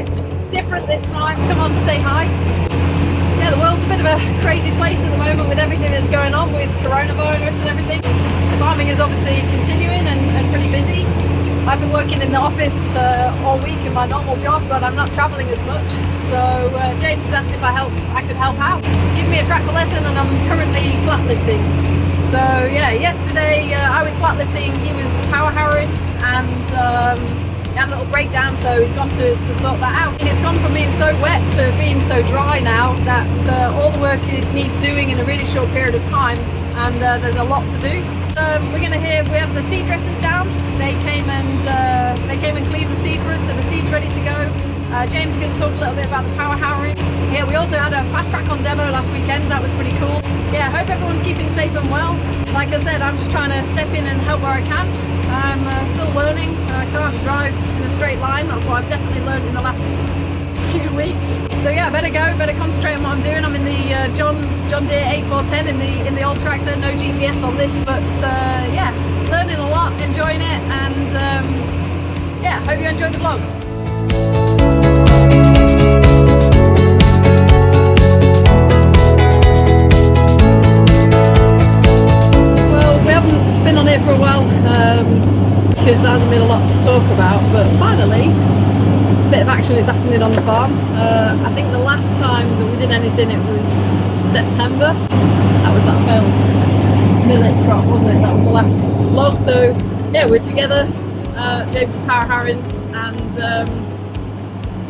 bit different this time. Come on to say hi. Yeah, the world's a bit of a crazy place at the moment with everything that's going on with coronavirus and everything. Farming is obviously continuing and pretty busy. I've been working in the office all week in my normal job, but I'm not travelling as much. So James has asked if I could help out. Give me a tractor lesson, and I'm currently flat lifting. So yeah, yesterday I was flat lifting, he was power harrowing, and he had a little breakdown, so he's gone to sort that out. And it's gone from being so wet to being so dry now that all the work it needs doing in a really short period of time, and there's a lot to do. We're going to hear, we have the seed dressers down. They came and cleaned the seed for us, so the seed's ready to go. James is going to talk a little bit about the power harrowing. Yeah, we also had a Fastrac on demo last weekend. That was pretty cool. Yeah, I hope everyone's keeping safe and well. Like I said, I'm just trying to step in and help where I can. I'm still learning. I can't drive in a straight line. That's what I've definitely learned in the last few weeks. So yeah, better concentrate on what I'm doing. I'm in the John Deere 8410 in the old tractor, no GPS on this, but yeah, learning a lot, enjoying it, and yeah, hope you enjoyed the vlog. Well, we haven't been on here for a while because there hasn't been a lot to talk about, but finally a bit of action is happening on the farm. I think the last time that we did anything, it was September. That was that failed millet crop, wasn't it? That was the last vlog. So yeah, we're together. James is power harrowing, and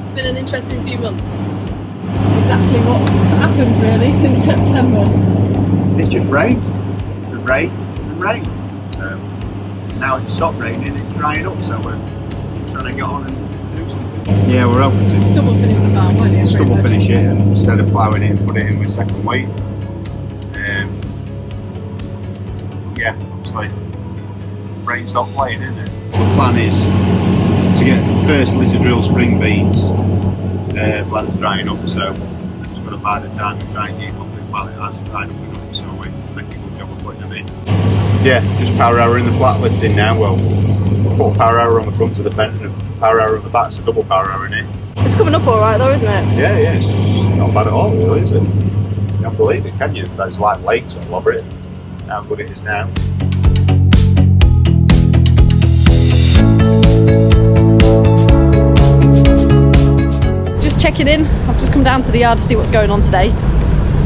it's been an interesting few months. Exactly what's happened really since September. It just rained and rained and rained. Now it's stopped raining, it's drying up, so we're trying to get on and do something. Yeah, we're hoping to stubble finish the farm, won't you? Stubble finish it, and instead of ploughing it and put it in with second wheat. Yeah, obviously rain's not playing, isn't it? The plan is to get firstly to drill spring beans. Land's drying up, so we're just going to buy the time to try and keep up with while it has dried up enough, so we're making a good job of putting them in. Yeah, just power harrowing the flat lifting now. Well, put a power harrower on the front of the pen and a power harrower on the back, so double power harrowing it. It's coming up alright though, isn't it? Yeah, it's not bad at all, really, is it? You can't believe it, can you? That's like lakes all over it, how good it is now. Just checking in. I've just come down to the yard to see what's going on today.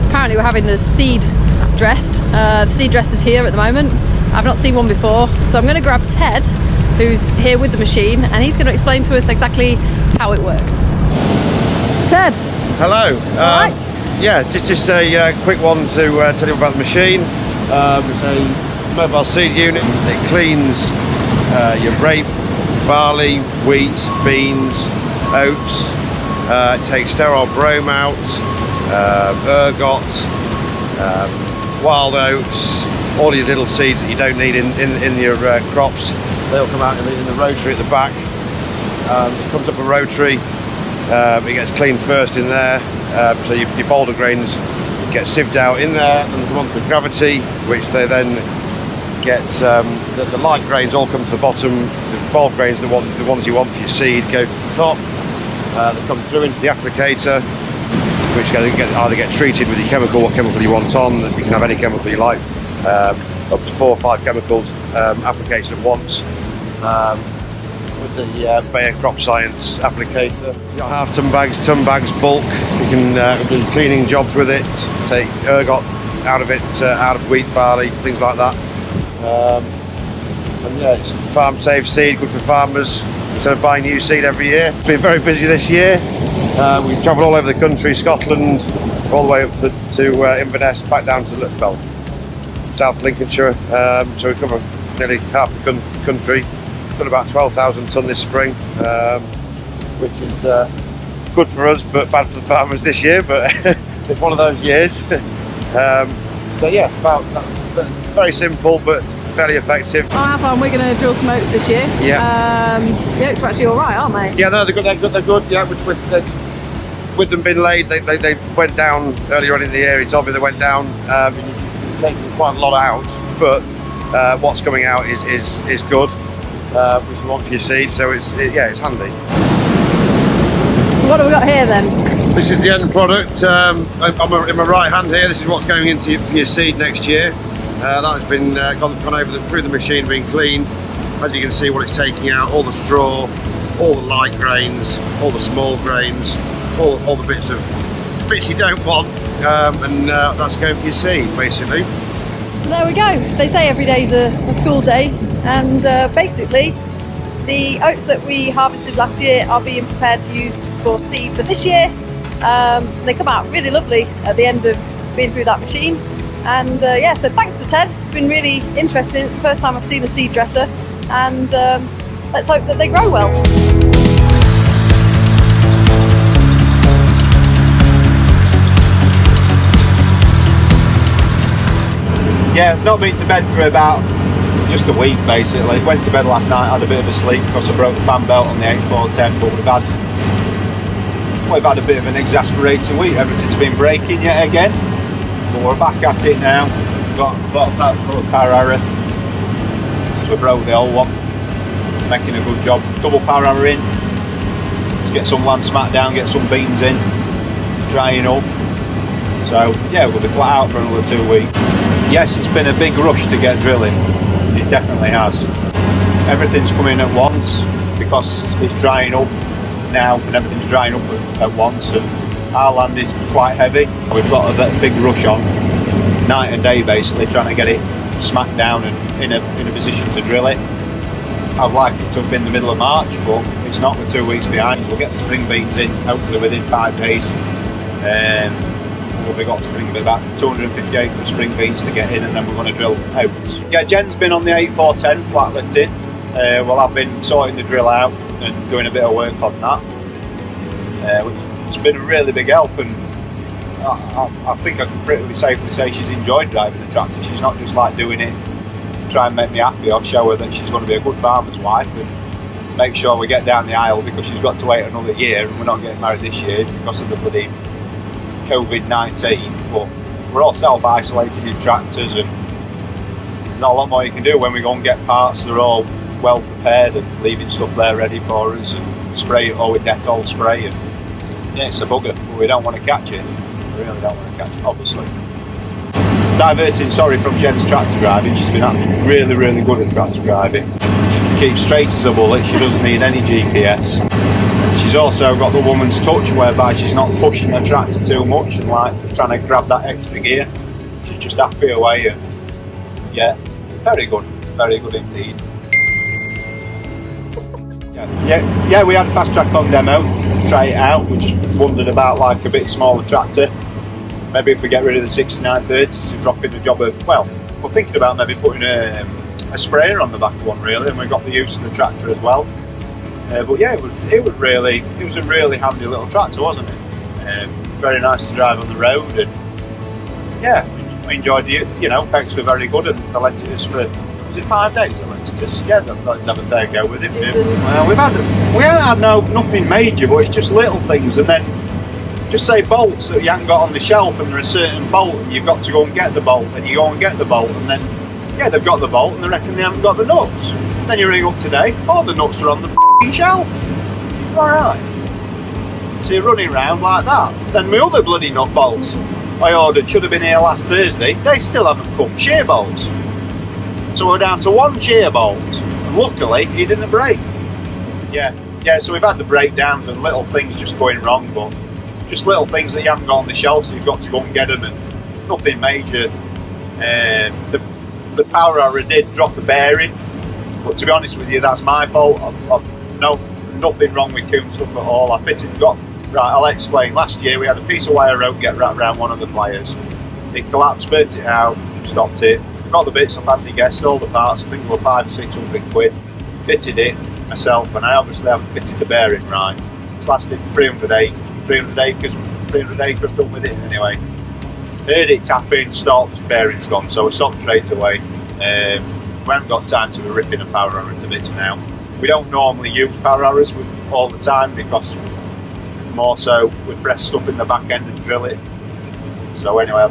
Apparently we're having the seed dressed. The seed dress is here at the moment. I've not seen one before, so I'm going to grab Ted, who's here with the machine, and he's going to explain to us exactly how it works. Ted. Hello. Right. Yeah, just a quick one to tell you about the machine. It's a mobile seed unit. It cleans your rape, barley, wheat, beans, oats. It takes sterile brome out, ergot, wild oats, all your little seeds that you don't need in your crops. They'll come out in the rotary at the back. It comes up a rotary. It gets cleaned first in there, so your boulder grains get sieved out in there and come onto the gravity, which they then get, the light grains all come to the bottom, the bulb grains, the ones you want for your seed, go to the top. They come through into the applicator, which either get treated with your chemical, what chemical you want on. You can have any chemical you like, up to 4 or 5 chemicals applicated at once. With the Bayer Crop Science applicator. You've got half-ton bags, bulk. You can do cleaning jobs with it, take ergot out of it, out of wheat, barley, things like that. And yeah, it's farm-safe seed, good for farmers, instead of buying new seed every year. It's been very busy this year. We've travelled all over the country, Scotland, all the way up to Inverness, back down to South Lincolnshire. So we cover nearly half the country. Done about 12,000 tonne this spring, which is good for us but bad for the farmers this year, but it's one of those years. So yeah, very simple but fairly effective. On our farm we're going to drill some oats this year. Yeah. The oats are actually alright, aren't they? Yeah, no, they're good. Yeah, with them being laid, they went down earlier on in the year. It's obvious they went down. You're taking quite a lot out, but what's coming out is good. Which you want for your seed, so it's handy. what have we got here then? This is the end product. In my right hand here, this is what's going into your seed next year. That has been gone over through the machine, been cleaned. As you can see, what it's taking out, all the straw, all the light grains, all the small grains, all the bits you don't want, and that's going for your seed, basically. So there we go. They say every day's a school day, and basically the oats that we harvested last year are being prepared to use for seed for this year. They come out really lovely at the end of being through that machine, and yeah, so thanks to Ted. It's been really interesting. It's the first time I've seen a seed dresser, and let's hope that they grow well. Yeah, not been to bed for about just a week basically. Went to bed last night, had a bit of a sleep because I broke the fan belt on the 8410, but we've had a bit of an exasperating week. Everything's been breaking yet again, but we're back at it now. Got a power harrow, so we broke the old one, making a good job. Double power harrow in, get some land smacked down, get some beans in, drying up. So yeah, we'll be flat out for another 2 weeks. Yes, it's been a big rush to get drilling. It definitely has. Everything's coming at once because it's drying up now, and everything's drying up at once, and our land is quite heavy. We've got a big rush on, night and day basically, trying to get it smacked down and in a position to drill it. I'd like it to have been the middle of March, but it's not. We're 2 weeks behind. We'll get the spring beans in hopefully within 5 days. We've got spring, about 250 acres of spring beans to get in, and then we're going to drill oats. Yeah, Jen's been on the 8410 flat lifting. Well, I've been sorting the drill out and doing a bit of work on that. It's been a really big help, and I think I can pretty safely say she's enjoyed driving the tractor. She's not just like doing it to try and make me happy or show her that she's going to be a good farmer's wife and make sure we get down the aisle, because she's got to wait another year and we're not getting married this year because of the bloody COVID-19, but we're all self-isolated in tractors, and not a lot more you can do. When we go and get parts, they're all well prepared and leaving stuff there ready for us, and spray it all with Dettol spray, and yeah, it's a bugger, but we don't want to catch it. We really don't want to catch it, obviously. Diverting, sorry, from Jen's tractor driving. She's been really, really good at tractor driving. She keeps straight as a bullet. She doesn't need any GPS. She's also got the woman's touch, whereby she's not pushing the tractor too much and like trying to grab that extra gear. She's just happy away, and yeah, very good indeed. Yeah, we had a Fastrac on demo, try it out. We just wondered about like a bit smaller tractor. Maybe if we get rid of the 6930 to drop in the job of, well, we're thinking about maybe putting a sprayer on the back of one really, and we got the use of the tractor as well. But yeah, it was a really handy little tractor, wasn't it? Very nice to drive on the road, and yeah, we enjoyed it. You know, Pecs were very good, and they lent it us for, was it 5 days they lent it us? Yeah, let's have a fair go with it. Well, we haven't had nothing major, but it's just little things, and then just say bolts that you haven't got on the shelf, and there's a certain bolt, and you've got to go and get the bolt, and you go and get the bolt, and then yeah, they've got the bolt, and they reckon they haven't got the nuts. Then you ring up today, all the nuts are on the shelf. Alright. So you're running around like that. Then my other bloody nut bolts I ordered should have been here last Thursday. They still haven't come. Shear bolts. So we're down to one shear bolt. And luckily he didn't break. Yeah, so we've had the breakdowns and little things just going wrong, but just little things that you haven't got on the shelf, so you've got to go and get them, and nothing major. The power harrow did drop a bearing, but to be honest with you, that's my fault. Nothing wrong with coon stuff at all. Right, I'll explain. Last year we had a piece of wire rope get wrapped around one of the pliers. It collapsed, burnt it out, stopped it. Got the bits off Andy Guest, all the parts. I think they were 500 or 600 quid. Fitted it myself, and I obviously haven't fitted the bearing right. It's lasted 300 acres I've done with it anyway. Heard it tapping, stopped, bearing's gone, so we stopped straight away. We haven't got time to be ripping a power harrow to bits now. We don't normally use power harrows all the time, because more so we press stuff in the back end and drill it. So anyway,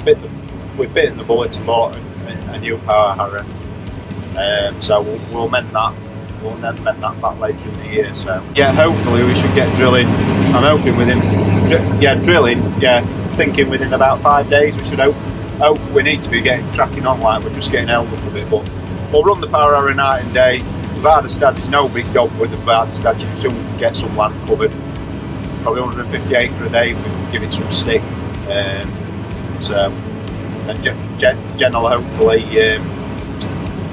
we've bitten the bullet and bought a new power harrow. So we'll mend that we'll then mend that back later in the year. So yeah, hopefully we should get drilling. I'm hoping within thinking within about 5 days we should hope we need to be getting cracking on, like we're just getting held up a bit, but we'll run the power hour night and day. We've had a stud, there's no big dog with the bad stud, you can soon get some land covered. Probably 150 acre a day if we give it some stick. So and Jen will hopefully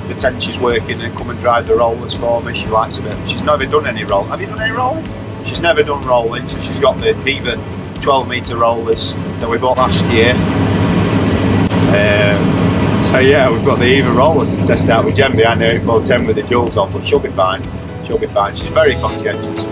pretend she's working and come and drive the rollers for me. She likes it. She's never done any roll. Have you done any rolling? She's never done rolling, so she's got the Diva 12 metre rollers that we bought last year. So yeah, we've got the Eva rollers to test out with Jen behind the 8x10 with the jewels on, but she'll be fine. She'll be fine. She's very conscientious.